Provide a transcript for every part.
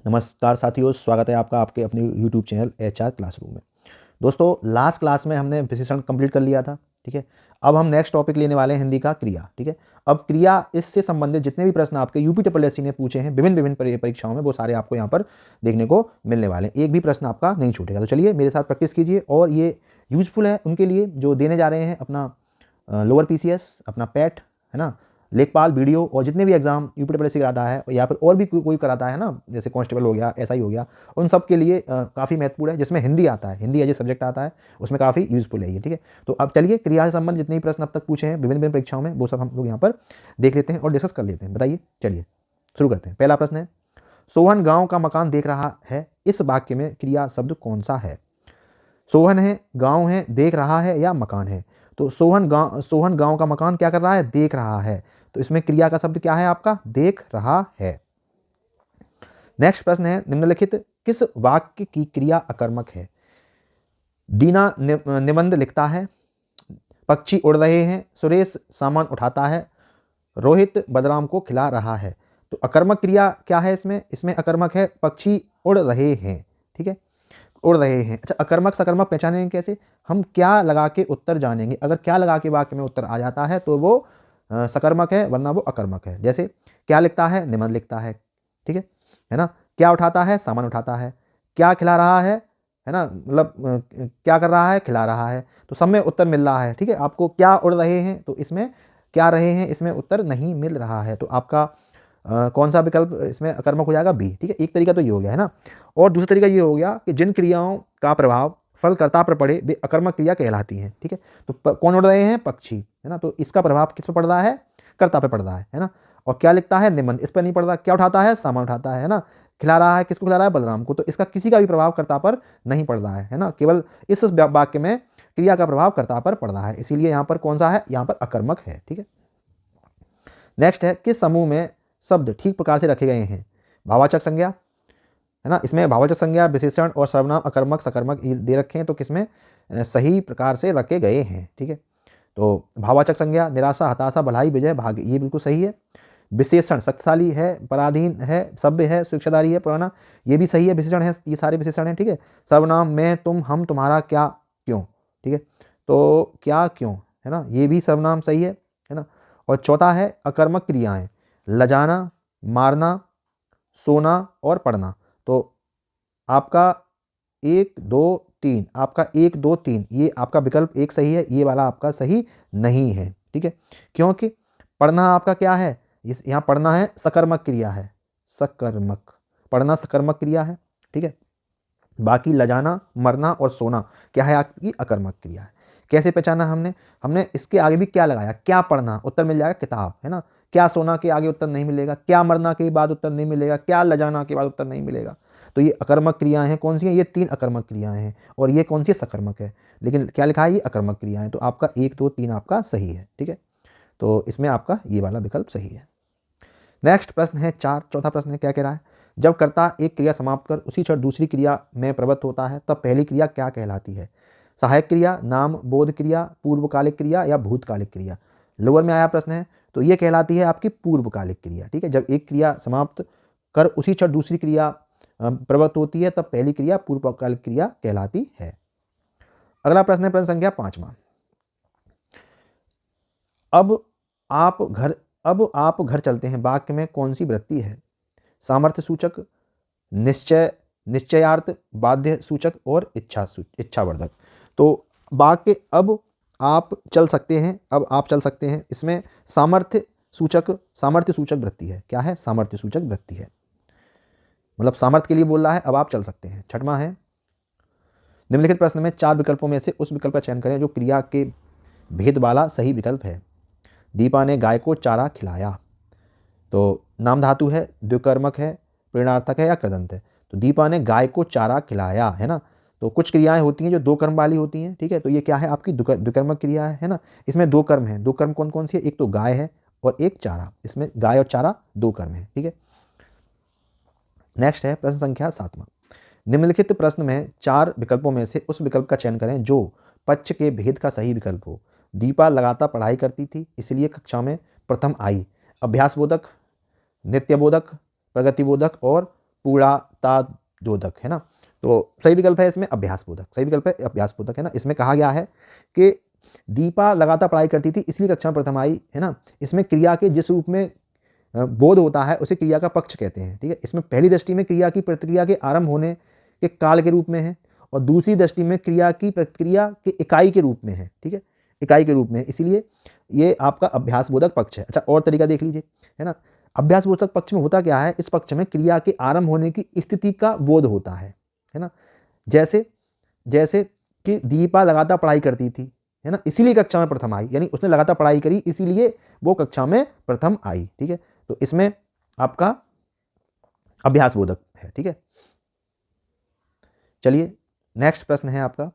नमस्कार साथियों, स्वागत है आपका आपके अपने YouTube चैनल HR क्लासरूम में। दोस्तों, लास्ट क्लास में हमने विशेषण कंप्लीट कर लिया था। ठीक है, अब हम नेक्स्ट टॉपिक लेने वाले हैं हिंदी का क्रिया। ठीक है, अब क्रिया इससे संबंधित जितने भी प्रश्न आपके यूपीएससी ने पूछे हैं विभिन्न परीक्षाओं में, वो सारे आपको यहाँ पर देखने को मिलने वाले हैं। एक भी प्रश्न आपका नहीं छूटेगा। तो चलिए मेरे साथ प्रैक्टिस कीजिए, और ये यूजफुल है उनके लिए जो देने जा रहे हैं अपना लोअर PCS, अपना पैट, है ना, लेखपाल, वीडियो, और जितने भी एग्जाम यूपीएससी कराता है या फिर और भी कोई कराता है ना, जैसे कांस्टेबल हो गया, SI हो गया, उन सब के लिए काफ़ी महत्वपूर्ण है। जिसमें हिंदी आता है, हिंदी एज ए सब्जेक्ट आता है, उसमें काफ़ी यूजफुल है ये। ठीक है, तो अब चलिए क्रिया से संबंध जितने भी प्रश्न अब तक पूछे हैं विभिन्न परीक्षाओं में, वो सब हम लोग यहाँ पर देख लेते हैं और डिस्कस कर लेते हैं। बताइए, चलिए शुरू करते हैं। पहला प्रश्न है, सोहन गाँव का मकान देख रहा है, इस वाक्य में क्रिया शब्द कौन सा है? सोहन है, गांव है, देख रहा है या मकान है? तो सोहन गांव का मकान क्या कर रहा है? देख रहा है। तो इसमें क्रिया का शब्द क्या है आपका? देख रहा है। नेक्स्ट प्रश्न है, निम्नलिखित किस वाक्य की क्रिया अकर्मक है? दीना निबंध लिखता है, पक्षी उड़ रहे हैं, सुरेश सामान उठाता है, रोहित बलराम को खिला रहा है। तो अकर्मक क्रिया क्या है इसमें? इसमें अकर्मक है पक्षी उड़ रहे हैं। ठीक है, उड़ रहे हैं। अच्छा, अकर्मक सकर्मक पहचानेंगे कैसे? हम क्या लगा के उत्तर जानेंगे। अगर क्या लगा के वाक्य में उत्तर आ जाता है तो वो सकर्मक है, वरना वो अकर्मक है। जैसे क्या लिखता है? निबंध लिखता है। ठीक है ना। क्या उठाता है? सामान उठाता है। क्या खिला रहा है ना, मतलब क्या कर रहा है? खिला रहा है। तो सब में उत्तर मिल रहा है। ठीक है, आपको क्या उड़ रहे हैं, तो इसमें क्या रहे हैं, इसमें उत्तर नहीं मिल रहा है। तो आपका कौन सा विकल्प इसमें अकर्मक हो जाएगा? बी। ठीक है, एक तरीका तो ये हो गया है ना। और दूसरा तरीका ये हो गया कि जिन क्रियाओं का प्रभाव फलकर्ता पर पड़े वे अकर्मक क्रिया कहलाती हैं। ठीक है, तो कौन उड़ रहे हैं? पक्षी, है ना। तो इसका प्रभाव किस पर पड़ रहा है? कर्ता पे पड़ रहा है ना। और क्या लिखता है? निबंध, इस पर नहीं पड़ रहा। क्या उठाता है? सामान उठाता है ना। खिला रहा है, किसको खिला रहा है? बलराम को। तो इसका किसी का भी प्रभाव कर्ता पर नहीं पड़ रहा है ना। केवल इस वाक्य में क्रिया का प्रभाव कर्ता पर पड़ रहा है, इसीलिए यहाँ पर कौन सा है? यहाँ पर अकर्मक है। ठीक है, नेक्स्ट है, किस समूह में शब्द ठीक प्रकार से रखे गए हैं? भाववाचक संज्ञा, है ना, इसमें भाववाचक संज्ञा, विशेषण और सर्वनाम अकर्मक सकर्मक दे रखे हैं, तो किसमें सही प्रकार से रखे गए हैं? ठीक है, तो भाववाचक संज्ञा निराशा, हताशा, भलाई, विजय, भाग्य, ये बिल्कुल सही है। विशेषण शक्तिशाली है, पराधीन है, सभ्य है, सुरक्षादारी है, पुराना, ये भी सही है, विशेषण है, ये सारे विशेषण हैं। ठीक है, सर्वनाम मैं, तुम, हम, तुम्हारा, क्या, क्यों। ठीक है, तो क्या, क्यों, है ना, ये भी सर्वनाम सही है ना। और चौथा है अकर्मक क्रियाएं, लजाना, मारना, सोना और पढ़ना। तो आपका 1 2 3, आपका 1 2 3, ये आपका विकल्प एक सही है, ये वाला आपका सही नहीं है। ठीक है, क्योंकि पढ़ना आपका क्या है? यहाँ पढ़ना है सकर्मक क्रिया है, सकर्मक, पढ़ना सकर्मक क्रिया है। ठीक है, बाकी लजाना, मरना और सोना क्या है? आपकी अकर्मक क्रिया है। कैसे पहचाना हमने इसके आगे भी क्या लगाया? क्या पढ़ना, उत्तर मिल जाएगा किताब, है ना। क्या सोना के आगे उत्तर नहीं मिलेगा, क्या मरना के बाद उत्तर नहीं मिलेगा, क्या लजाना के बाद उत्तर नहीं मिलेगा। तो ये अकर्मक क्रियाएं हैं। कौन सी हैं? ये 3 अकर्मक क्रियाएं हैं, और ये कौन सी? सकर्मक है। लेकिन क्या लिखा है? ये अकर्मक क्रियाएं। तो आपका 1 2 3 आपका सही है। ठीक है, तो इसमें आपका ये वाला विकल्प सही है। नेक्स्ट प्रश्न है 4, चौथा प्रश्न है, क्या कह रहा है? जब कर्ता एक क्रिया समाप्त कर उसी क्षण दूसरी क्रिया में प्रवृत्त होता है, तब पहली क्रिया क्या कहलाती है? सहायक क्रिया, नाम बोध क्रिया, पूर्वकालिक क्रिया या भूतकालिक क्रिया? लोअर में आया प्रश्न है, तो ये कहलाती है आपकी पूर्वकालिक क्रिया। ठीक है, जब एक क्रिया समाप्त कर उसी क्षण दूसरी क्रिया प्रवृत्त होती है, तब पहली क्रिया पूर्वकालिक क्रिया कहलाती है। अगला प्रश्न है प्रश्न संख्या 5वां। अब आप घर चलते हैं, वाक्य में कौन सी वृत्ति है? सामर्थ्य सूचक, निश्चयार्थ, बाध्य सूचक और इच्छावर्धक। तो वाक्य अब आप चल सकते हैं, अब आप चल सकते हैं, इसमें सामर्थ्य सूचक वृत्ति है। क्या है? सामर्थ्य सूचक वृत्ति है, मतलब सामर्थ्य के लिए बोल रहा है, अब आप चल सकते हैं। 6वां है, निम्नलिखित प्रश्न में 4 विकल्पों में से उस विकल्प का चयन करें जो क्रिया के भेद वाला सही विकल्प है। दीपा ने गाय को चारा खिलाया। तो नाम धातु है, द्विकर्मक है, प्रेरणार्थक है या कृदंत है? तो दीपा ने गाय को चारा खिलाया, है ना। तो कुछ क्रियाएं होती हैं जो 2 कर्म वाली होती हैं। ठीक है, तो ये क्या है? आपकी द्विकर्मक क्रिया है ना। इसमें 2 कर्म हैं। 2 कर्म कौन कौन सी है? एक तो गाय है और एक चारा। इसमें गाय और चारा 2 कर्म है। ठीक है, नेक्स्ट है प्रश्न संख्या 7वां। निम्नलिखित प्रश्न में 4 विकल्पों में से उस विकल्प का चयन करें जो पक्ष के भेद का सही विकल्प हो। दीपा लगातार पढ़ाई करती थी, इसलिए कक्षा में प्रथम आई। अभ्यासबोधक, नित्यबोधक, प्रगतिबोधक और समाप्ताद्योतक, है ना। तो सही विकल्प है इसमें अभ्यास बोधक, सही विकल्प है अभ्यास बोधक, है ना। इसमें कहा गया है कि दीपा लगातार पढ़ाई करती थी इसलिए कक्षा में प्रथम आई, है ना। इसमें क्रिया के जिस रूप में बोध होता है उसे क्रिया का पक्ष कहते हैं, ठीक है। इसमें पहली दृष्टि में क्रिया की प्रतिक्रिया के आरंभ होने के काल के रूप में है, और दूसरी दृष्टि में क्रिया की प्रतिक्रिया के इकाई के रूप में है, ठीक है, इकाई के रूप में, इसीलिए ये आपका अभ्यास बोधक पक्ष है। अच्छा, और तरीका देख लीजिए, है ना। अभ्यास बोधक पक्ष में होता क्या है, इस पक्ष में क्रिया के आरंभ होने की स्थिति का बोध होता है ना। जैसे जैसे कि दीपा लगातार पढ़ाई करती थी, है ना, इसीलिए कक्षा में प्रथम आई, यानी उसने लगातार पढ़ाई करी इसीलिए वो कक्षा में प्रथम आई, ठीक है। तो इसमें आपका अभ्यास बोधक है, ठीक है। चलिए नेक्स्ट प्रश्न है आपका।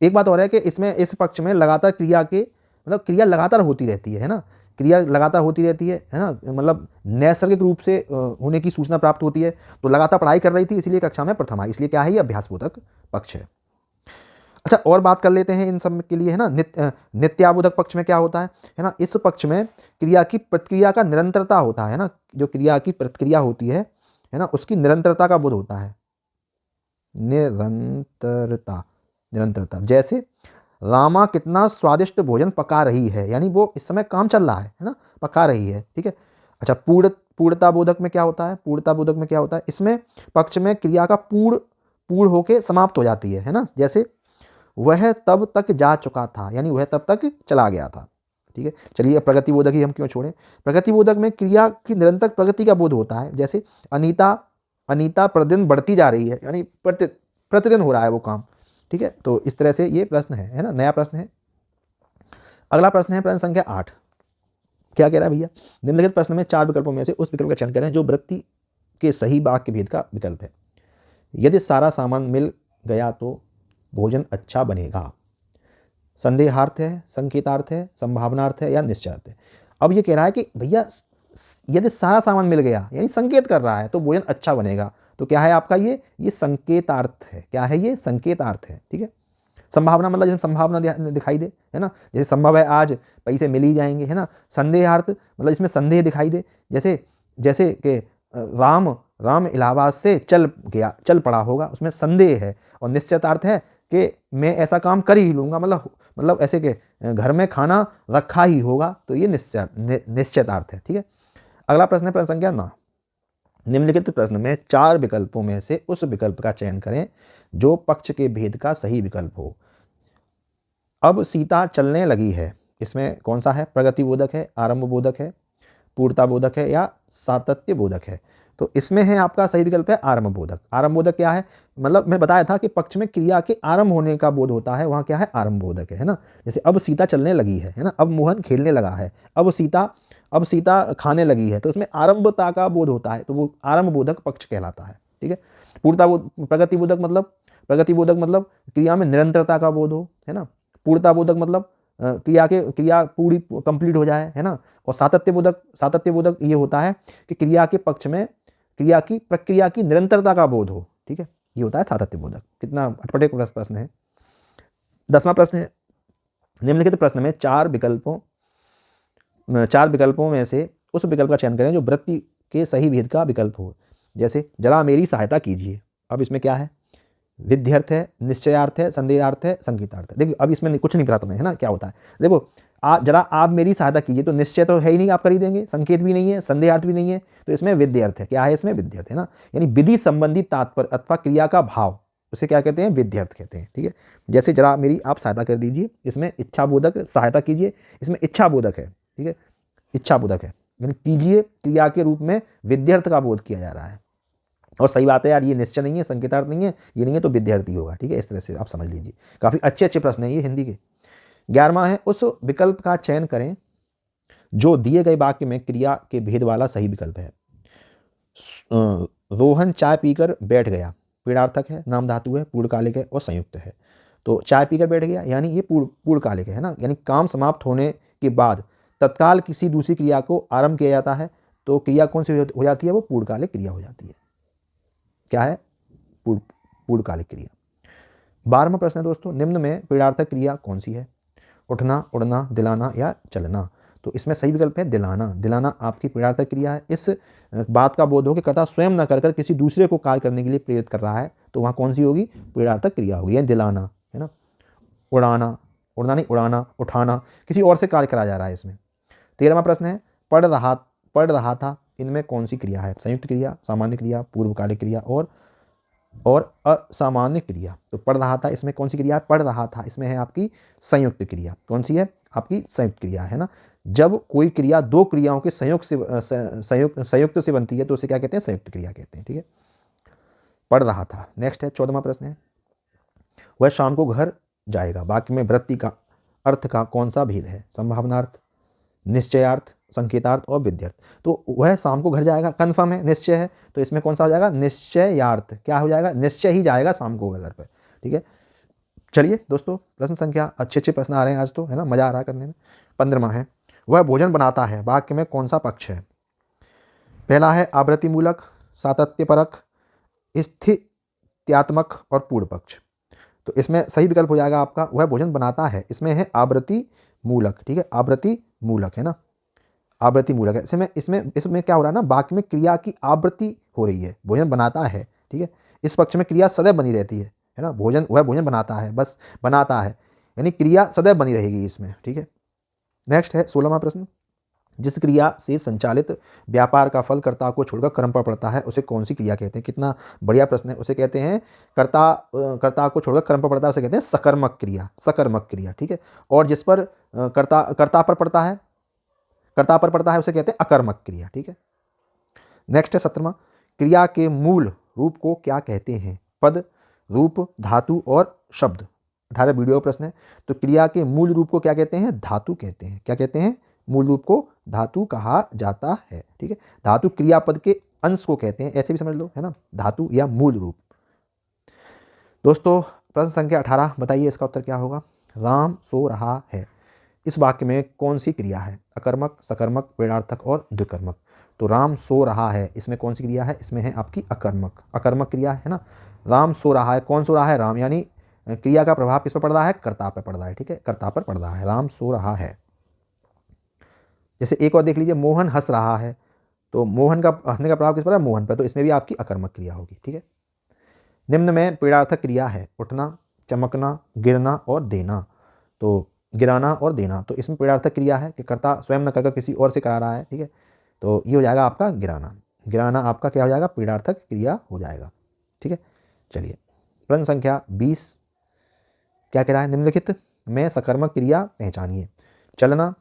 एक बात और है कि इसमें इस पक्ष में लगातार क्रिया के मतलब क्रिया लगातार होती रहती है ना, क्रिया लगातार होती रहती है ना, मतलब नैसर्गिक रूप से होने की सूचना प्राप्त होती है। तो लगातार पढ़ाई कर रही थी इसलिए कक्षा में प्रथम आई, इसलिए क्या है, ये अभ्यास बोधक पक्ष है। अच्छा, और बात कर लेते हैं इन सब के लिए, है ना। नित्याबोधक पक्ष में क्या होता है ना, इस पक्ष में क्रिया की प्रतिक्रिया का निरंतरता होता है ना, जो क्रिया की प्रतिक्रिया होती है ना, उसकी निरंतरता का बोध होता है, निरंतरता, निरंतरता। जैसे रामा कितना स्वादिष्ट भोजन पका रही है, यानी वो इस समय काम चल रहा है ना, पका रही है, ठीक है। अच्छा, पूर्णता बोधक में क्या होता है, पूर्णता बोधक में क्या होता है, इसमें पक्ष में क्रिया का पूर्ण होके समाप्त हो जाती है ना। जैसे वह तब तक जा चुका था, यानी वह तब तक चला गया था, ठीक है। चलिए, प्रगति बोधक ही हम क्यों छोड़ें। प्रगति बोधक में क्रिया की निरंतर प्रगति का बोध होता है। जैसे अनीता प्रतिदिन बढ़ती जा रही है, यानी प्रतिदिन हो रहा है वो काम, ठीक है। तो इस तरह से ये प्रश्न है ना, नया प्रश्न है। अगला प्रश्न है प्रश्न संख्या 8। क्या कह रहा है भैया, निम्नलिखित प्रश्न में 4 विकल्पों में से उस विकल्प का चयन करें जो वृत्ति के सही वाक्य भेद का विकल्प है। यदि सारा सामान मिल गया तो भोजन अच्छा बनेगा। संदेहार्थ है, संकेतार्थ है, संभावनार्थ है या निश्चयार्थ है। अब ये कह रहा है कि भैया यदि सारा सामान मिल गया, यानी संकेत कर रहा है, तो भोजन अच्छा बनेगा। तो क्या है आपका ये संकेतार्थ है। क्या है ये, संकेतार्थ है, ठीक है। संभावना मतलब जैसे संभावना दिखाई दे, है ना, जैसे संभव है आज पैसे मिल ही जाएंगे, है ना। संदेहार्थ मतलब इसमें संदेह दिखाई दे, जैसे कि राम इलाहाबाद से चल पड़ा होगा, उसमें संदेह है। और निश्चितार्थ है कि मैं ऐसा काम कर ही लूँगा, मतलब ऐसे कि घर में खाना रखा ही होगा, तो ये निश्चितार्थ है, ठीक है। अगला प्रश्न है प्रश्न संख्या 9। निम्नलिखित प्रश्न में 4 विकल्पों में से उस विकल्प का चयन करें जो पक्ष के भेद का सही विकल्प हो। अब सीता चलने लगी है, इसमें कौन सा है, प्रगति बोधक है, आरंभ बोधक है, पूर्णता बोधक है या सातत्य बोधक है। तो इसमें है आपका सही विकल्प है आरंभ बोधक। आरंभ बोधक क्या है, मतलब मैं बताया था कि पक्ष में क्रिया के आरंभ होने का बोध होता है, वहाँ क्या है, आरंभ बोधक है ना। जैसे अब सीता चलने लगी है ना, अब मोहन खेलने लगा है, अब सीता खाने लगी है, तो इसमें आरंभता का बोध होता है, तो वो आरंभ बोधक पक्ष कहलाता है, ठीक है। प्रगति बोधक मतलब क्रिया में निरंतरता का बोध हो, है ना। पूर्णता बोधक मतलब क्रिया पूरी कंप्लीट हो जाए, है ना। और सातत्य बोधक ये होता है कि क्रिया के पक्ष में क्रिया की प्रक्रिया की निरंतरता का बोध हो, ठीक है, ये होता है सातत्य बोधक। कितना अटपटे प्रश्न है। 10वां प्रश्न है, निम्नलिखित प्रश्न में 4 विकल्पों में से उस विकल्प का चयन करें जो वृत्ति के सही भेद का विकल्प हो। जैसे जरा मेरी सहायता कीजिए, अब इसमें क्या है, विध्यर्थ है, निश्चयार्थ है, संदेहार्थ है, संकेतार्थ है। देखिए अब इसमें कुछ नहीं पता तुम्हें, है ना, क्या होता है। देखो जरा आप मेरी सहायता कीजिए, तो निश्चय तो है ही नहीं, आप कर ही देंगे, संकेत भी नहीं है, संदेहार्थ भी नहीं है, तो इसमें विध्यर्थ है। क्या है, इसमें विध्यर्थ है ना, यानी विधि संबंधी तात्पर्य अथवा क्रिया का भाव, उसे क्या कहते हैं, विध्यर्थ कहते हैं, ठीक है। जैसे जरा मेरी आप सहायता कर दीजिए, इसमें इच्छा बोधक, सहायता कीजिए, इसमें इच्छा बोधक है, ठीक है, इच्छा बोधक है, यानी कीजिए क्रिया के रूप में विध्यर्थ का बोध किया जा रहा है। और सही बात है यार, ये निश्चय नहीं है, संकेतार्थ नहीं है, ये नहीं है तो विद्यार्थी होगा, ठीक है। इस तरह से आप समझ लीजिए, काफ़ी अच्छे प्रश्न है ये हिंदी के। 11वां है, उस विकल्प का चयन करें जो दिए गए वाक्य में क्रिया के भेद वाला सही विकल्प है। रोहन चाय पीकर बैठ गया, पीड़ार्थक है, नाम धातु है, पूर्णकालिक है और संयुक्त है। तो चाय पीकर बैठ गया यानी ये पूर्णकालिक है ना, यानी काम समाप्त होने के बाद तत्काल किसी दूसरी क्रिया को आरंभ किया जाता है, तो क्रिया कौन सी हो जाती है, वो पूर्णकालिक क्रिया हो जाती है। क्या है, पूर्णकालिक क्रिया। 12वां प्रश्न है दोस्तों, निम्न में पीड़ार्थक क्रिया कौन सी है, उठना, उड़ना, दिलाना या चलना। तो इसमें सही विकल्प है दिलाना। दिलाना आपकी पीड़ार्थक क्रिया है। इस बात का बोध हो कि कर्ता स्वयं न कर किसी दूसरे को कार्य करने के लिए प्रेरित कर रहा है, तो वहाँ कौन सी होगी? पीड़ार्थक क्रिया होगी, यानी दिलाना, है ना। उड़ाना, उड़ना नहीं, उड़ाना, उठाना, किसी और से कार्य कराया जा रहा है इसमें। 13वां प्रश्न है पढ़ रहा था, इनमें कौन सी क्रिया है? संयुक्त क्रिया, सामान्य क्रिया, पूर्वकालिक क्रिया और असामान्य क्रिया। तो पढ़ रहा था इसमें कौन सी क्रिया है? पढ़ रहा था इसमें है आपकी संयुक्त क्रिया। कौन सी है? आपकी संयुक्त क्रिया, है ना। जब कोई क्रिया दो क्रियाओं के संयुक्त से बनती है तो उसे क्या कहते हैं? संयुक्त क्रिया कहते हैं, ठीक है। पढ़ रहा था। नेक्स्ट है 14वां प्रश्न है वह शाम को घर जाएगा। वाक्य में वृत्ति का अर्थ का कौन सा भेद है? संभावनार्थ, निश्चयार्थ, संकेतार्थ और विध्यर्थ। तो वह शाम को घर जाएगा, कन्फर्म है, निश्चय है, तो इसमें कौन सा हो जाएगा? निश्चयार्थ। क्या हो जाएगा? निश्चय ही जाएगा शाम को घर पर, ठीक है। चलिए दोस्तों, प्रश्न संख्या अच्छे प्रश्न आ रहे हैं आज तो, है ना, मजा आ रहा है करने में। 15वां है वह भोजन बनाता है। वाक्य में कौन सा पक्ष है? पहला है आवृत्तिमूलक, सातत्यपरक, स्थित्यात्मक और पूर्ण पक्ष। तो इसमें सही विकल्प हो जाएगा आपका वह भोजन बनाता है। इसमें है आवृत्ति मूलक, ठीक है, आवृत्ति मूलक, है ना, आवृत्ति मूलक है। इसमें क्या हो रहा है ना, वाक्य में क्रिया की आवृत्ति हो रही है, भोजन बनाता है, ठीक है। इस पक्ष में क्रिया सदैव बनी रहती है ना, वह भोजन बनाता है, बस बनाता है, यानी क्रिया सदैव बनी रहेगी इसमें, ठीक है। नेक्स्ट है 16वां प्रश्न जिस क्रिया से संचालित व्यापार का फल कर्ता को छोड़कर कर्म पर पड़ता है उसे कौन सी क्रिया कहते हैं? कितना बढ़िया प्रश्न है। उसे कहते हैं कर्ता को छोड़कर कर्म पर पड़ता है उसे कहते हैं सकर्मक क्रिया, सकर्मक क्रिया, ठीक है। और जिस पर कर्ता पर पड़ता है उसे कहते हैं अकर्मक क्रिया, ठीक है। नेक्स्ट है 17वां क्रिया के मूल रूप को क्या कहते हैं? पद, रूप, धातु और शब्द। 18 वीडियो प्रश्न है। तो क्रिया के मूल रूप को क्या कहते हैं? धातु कहते हैं। क्या कहते हैं? मूल रूप को धातु कहा जाता है, ठीक है। धातु क्रियापद के अंश को कहते हैं, ऐसे भी समझ लो, है ना, धातु या मूल रूप। दोस्तों प्रश्न संख्या 18 बताइए इसका उत्तर क्या होगा? राम सो रहा है, इस वाक्य में कौन सी क्रिया है? अकर्मक, सकर्मक, प्रेरणार्थक और द्विकर्मक। तो राम सो रहा है इसमें कौन सी क्रिया है? इसमें है आपकी अकर्मक क्रिया, है ना। राम सो रहा है, कौन सो रहा है? राम, यानी क्रिया का प्रभाव किस पर पड़ रहा है? कर्ता पर पड़ रहा है, ठीक है, कर्ता पर पड़ रहा है, राम सो रहा है। जैसे एक और देख लीजिए, मोहन हंस रहा है, तो मोहन का हंसने का प्रभाव किस पर है? मोहन पर, तो इसमें भी आपकी अकर्मक क्रिया होगी, ठीक है। निम्न में प्रेरणार्थक क्रिया है उठना, चमकना, गिरना और देना। तो गिराना और देना, तो इसमें प्रेरणार्थक क्रिया है कि कर्ता स्वयं न करके किसी और से करा रहा है, ठीक है। तो ये हो जाएगा आपका गिराना आपका क्या हो जाएगा? प्रेरणार्थक क्रिया हो जाएगा, ठीक है। चलिए प्रश्न संख्या 20 क्या कह रहा है? निम्नलिखित में सकर्मक क्रिया पहचानिए। चलना,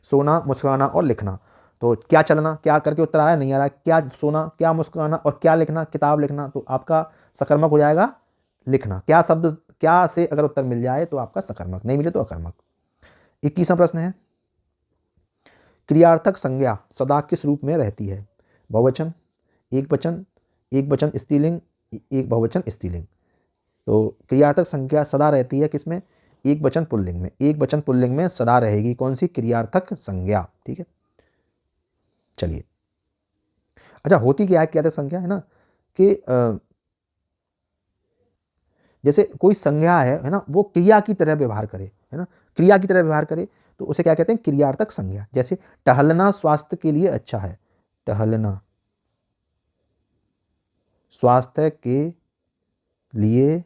सोना, मुस्कुराना और लिखना। तो क्या चलना, क्या करके उत्तर आ रहा है? नहीं आ रहा है। क्या सोना, क्या मुस्कुराना और क्या लिखना? किताब लिखना। तो आपका सकर्मक हो जाएगा लिखना। क्या शब्द, क्या से अगर उत्तर मिल जाए तो आपका सकर्मक, नहीं मिले तो अकर्मक। 21वां प्रश्न है क्रियार्थक संज्ञा सदा किस रूप में रहती है? बहुवचन, एक वचन स्त्रीलिंग, एक बहुवचन स्त्रीलिंग। तो क्रियार्थक संज्ञा सदा रहती है किसमें? एक वचन पुल्लिंग में। एक वचन पुल्लिंग में सदा रहेगी कौन सी? क्रियार्थक संज्ञा, ठीक है। चलिए, अच्छा होती क्या है क्रियार्थक संज्ञा, है ना, कि जैसे कोई संज्ञा है ना, वो क्रिया की तरह व्यवहार करे, है ना, क्रिया की तरह व्यवहार करे, तो उसे क्या कहते हैं? क्रियार्थक संज्ञा। जैसे टहलना स्वास्थ्य के लिए अच्छा है, टहलना स्वास्थ्य के लिए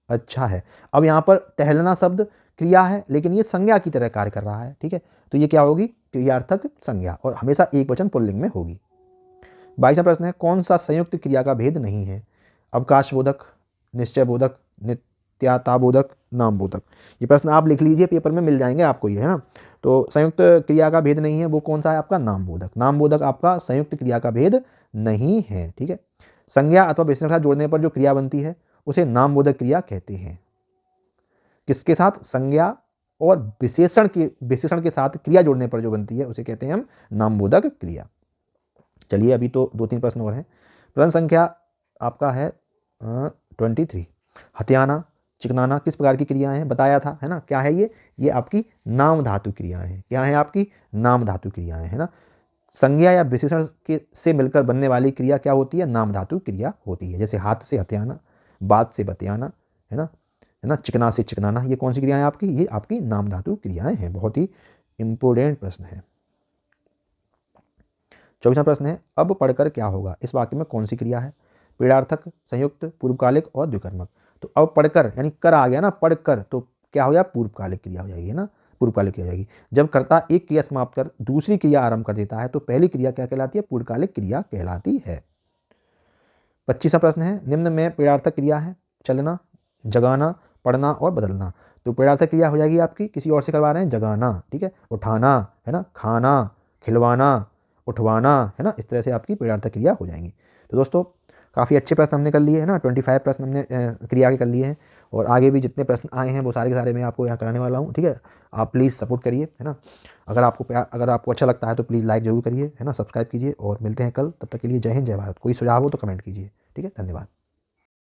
अच्छा है। अब यहाँ पर टहलना शब्द क्रिया है लेकिन ये संज्ञा की तरह कार्य कर रहा है, ठीक है। तो ये क्या होगी? क्रियार्थक संज्ञा, और हमेशा एक वचन पुल्लिंग में होगी। 22वां प्रश्न है कौन सा संयुक्त क्रिया का भेद नहीं है? अवकाशबोधक, निश्चयबोधक, नित्याताबोधक, नामबोधक। ये प्रश्न आप लिख लीजिए, पेपर में मिल जाएंगे आपको ये, है ना। तो संयुक्त क्रिया का भेद नहीं है, वो कौन सा है? आपका नामबोधक। नामबोधक आपका संयुक्त क्रिया का भेद नहीं है, ठीक है। संज्ञा अथवा विशेषण के साथ जोड़ने पर जो क्रिया बनती है उसे नामबोधक क्रिया कहते हैं। किसके साथ? संज्ञा और विशेषण के साथ क्रिया जोड़ने पर जो बनती है उसे कहते हैं हम नामबोधक क्रिया। चलिए अभी तो 2-3 प्रश्न और हैं। प्रश्न संख्या आपका है 23। हथियाना, चिकनाना किस प्रकार की क्रियाएं हैं? बताया था, है ना। क्या है ये आपकी नाम धातु क्रियाएं हैं। क्या है आपकी? नाम धातु क्रियाएं, है ना। संज्ञा या विशेषण से मिलकर बनने वाली क्रिया क्या होती है? नाम धातु क्रिया होती है। जैसे हाथ से हथियाना, बात से बतियाना, है ना, चिकना से चिकनाना, ये कौन सी क्रियाएं आपकी? ये आपकी नाम धातु क्रियाएं हैं। बहुत ही इंपोर्टेंट प्रश्न है। 24वां प्रश्न है, अब पढ़कर क्या होगा, इस वाक्य में कौन सी क्रिया है? पीड़ार्थक, संयुक्त, पूर्वकालिक और द्विकर्मक। तो अब पढ़कर यानी कर आ गया ना, पढ़कर तो क्या हो गया, पूर्वकालिक क्रिया हो जाएगी, है ना, पूर्वकालिक क्रिया हो जाएगी। जब कर्ता एक क्रिया समाप्त कर दूसरी क्रिया आरंभ कर देता है तो पहली क्रिया क्या कहलाती है, पूर्वकालिक क्रिया कहलाती है। 25वां प्रश्न है, निम्न में पीड़ार्थक क्रिया है चलना, जगाना, पढ़ना और बदलना। तो पीड़ार्थक क्रिया हो जाएगी आपकी, किसी और से करवा रहे हैं, जगाना, ठीक है, उठाना, है ना, खाना, खिलवाना, उठवाना, है ना, इस तरह से आपकी पीड़ार्थक क्रिया हो जाएंगी। तो दोस्तों काफ़ी अच्छे प्रश्न हमने कर लिए हैं ना, 25 प्रश्न हमने क्रिया के कर लिए हैं, और आगे भी जितने प्रश्न आए हैं वो सारे के सारे मैं आपको यहाँ कराने वाला हूँ, ठीक है। आप प्लीज़ सपोर्ट करिए, है ना। अगर आपको अच्छा लगता है तो प्लीज़ लाइक जरूर करिए, है ना, सब्सक्राइब कीजिए, और मिलते हैं कल। तब तक के लिए जय हिंद, जय भारत। कोई सुझाव हो तो कमेंट कीजिए, ठीक है। धन्यवाद।